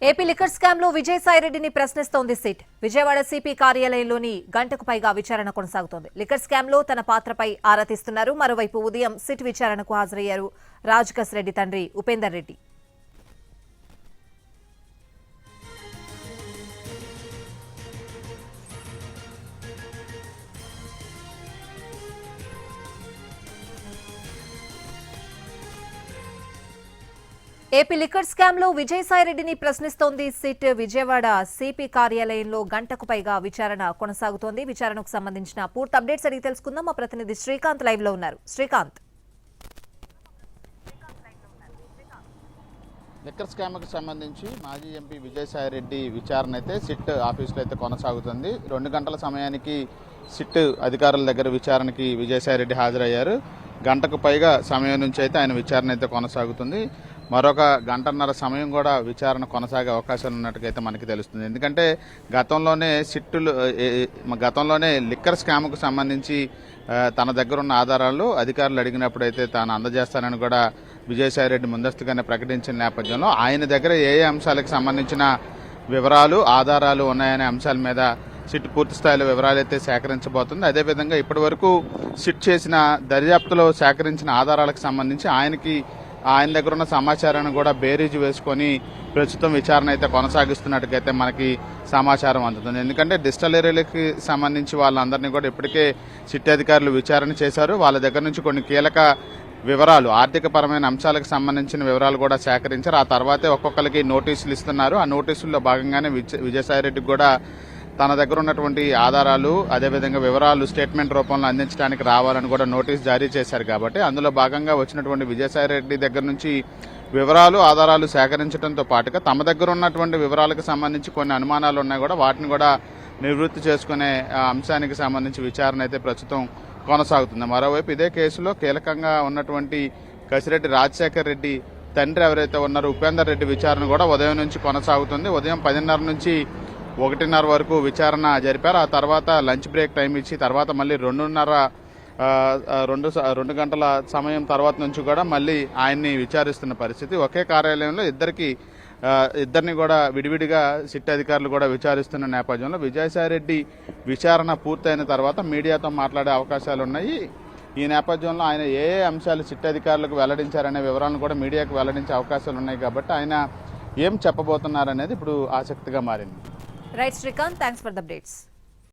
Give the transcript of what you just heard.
AP liquor scam లో విజయసాయిరెడ్డిని ప్రశ్నిస్తోంది SIT. Vijayawada CP కార్యాలయంలోని గంటకు పైగా విచారణ కొనసాగుతోంది. లిక్కర్ స్కామ్ లో తన పాత్రపై ఆరా తీస్తున్నారు. మరోవైపు ఉదయం సిట్ విచారణకు హాజరయ్యారు రాజకస్ రెడ్డి తండ్రి Upender Reddy. AP liquor scam లో విజయసాయిరెడ్డిని ప్రశ్నిస్తోంది సిట్. విజయవాడ సిపి కార్యాలయంలో గంటకు పైగా విచారణ కొనసాగుతోంది. విచారణకు సంబంధించిన పూర్తి అప్డేట్స్ అడిగి తెలుసుకుందాం. మా ప్రతినిధి శ్రీకాంత్ లైవ్ లో ఉన్నారు. శ్రీకాంత్, లిక్కర్ స్కామ్కి సంబంధించి మాజీ ఎంపీ విజయసాయిరెడ్డి విచారణ అయితే సిట్ ఆఫీసులో అయితే కొనసాగుతుంది. 2 గంటల సమయానికి సిట్ అధికారుల దగ్గర విచారణకి విజయసాయిరెడ్డి హాజరయ్యారు. గంటకు పైగా సమయం నుంచి అయితే ఆయన విచారణ అయితే కొనసాగుతుంది. మరొక గంటన్నర సమయం కూడా విచారణ కొనసాగే అవకాశాలు ఉన్నట్టుగా మనకి తెలుస్తుంది. ఎందుకంటే గతంలోనే లిక్కర్ స్కామ్కు సంబంధించి తన దగ్గర ఉన్న ఆధారాలు అధికారులు అడిగినప్పుడు అయితే తాను అందజేస్తానని కూడా విజయసాయిరెడ్డి ముందస్తుగానే ప్రకటించిన నేపథ్యంలో ఆయన దగ్గర ఏ అంశాలకు సంబంధించిన వివరాలు ఆధారాలు ఉన్నాయనే అంశాల మీద సిట్ పూర్తి స్థాయిలో వివరాలు అయితే సేకరించబోతుంది. అదేవిధంగా ఇప్పటి వరకు సిట్ చేసిన దర్యాప్తులో సేకరించిన ఆధారాలకు సంబంధించి ఆయన దగ్గర ఉన్న సమాచారాన్ని కూడా బేరీజు వేసుకొని ప్రస్తుతం విచారణ అయితే కొనసాగిస్తున్నట్టుగైతే మనకి సమాచారం అందుతుంది. ఎందుకంటే డిస్టిలరీలకు సంబంధించి వాళ్ళందరినీ కూడా ఇప్పటికే సిట్ అధికారులు విచారణ చేశారు. వాళ్ళ దగ్గర నుంచి కొన్ని కీలక వివరాలు, ఆర్థికపరమైన అంశాలకు సంబంధించిన వివరాలు కూడా సేకరించారు. ఆ తర్వాతే ఒక్కొక్కరికి నోటీసులు ఇస్తున్నారు. ఆ నోటీసుల్లో భాగంగానే విజయసాయిరెడ్డికి కూడా తన దగ్గర ఉన్నటువంటి ఆధారాలు అదేవిధంగా వివరాలు స్టేట్మెంట్ రూపంలో అందించడానికి రావాలని కూడా నోటీస్ జారీ చేశారు. కాబట్టి అందులో భాగంగా వచ్చినటువంటి విజయసాయిరెడ్డి దగ్గర నుంచి వివరాలు ఆధారాలు సేకరించడంతో పాటుగా తమ దగ్గర ఉన్నటువంటి వివరాలకు సంబంధించి కొన్ని అనుమానాలు ఉన్నాయి కూడా వాటిని కూడా నివృత్తి చేసుకునే అంశానికి సంబంధించి విచారణ అయితే ప్రస్తుతం కొనసాగుతుంది. మరోవైపు ఇదే కేసులో కీలకంగా ఉన్నటువంటి కసిరెడ్డి రాజశేఖర్ రెడ్డి తండ్రి ఎవరైతే ఉన్నారో ఉపేందర్ రెడ్డి విచారణ కూడా ఉదయం నుంచి కొనసాగుతుంది. ఉదయం 10:30 నుంచి 1:30 వరకు విచారణ జరిపారు. ఆ తర్వాత లంచ్ బ్రేక్ టైం ఇచ్చి తర్వాత మళ్ళీ 2 గంటల సమయం తర్వాత నుంచి కూడా మళ్ళీ ఆయన్ని విచారిస్తున్న పరిస్థితి. ఒకే కార్యాలయంలో ఇద్దరిని కూడా విడివిడిగా సిట్ అధికారులు కూడా విచారిస్తున్న నేపథ్యంలో విజయసాయిరెడ్డి విచారణ పూర్తయిన తర్వాత మీడియాతో మాట్లాడే అవకాశాలు ఉన్నాయి. ఈ నేపథ్యంలో ఆయన ఏ అంశాలు సిట్ అధికారులకు వెల్లడించారనే వివరాలను కూడా మీడియాకు వెల్లడించే అవకాశాలు ఉన్నాయి. కాబట్టి ఆయన ఏం చెప్పబోతున్నారనేది ఇప్పుడు ఆసక్తిగా మారింది. Right Srikanth, thanks for the updates.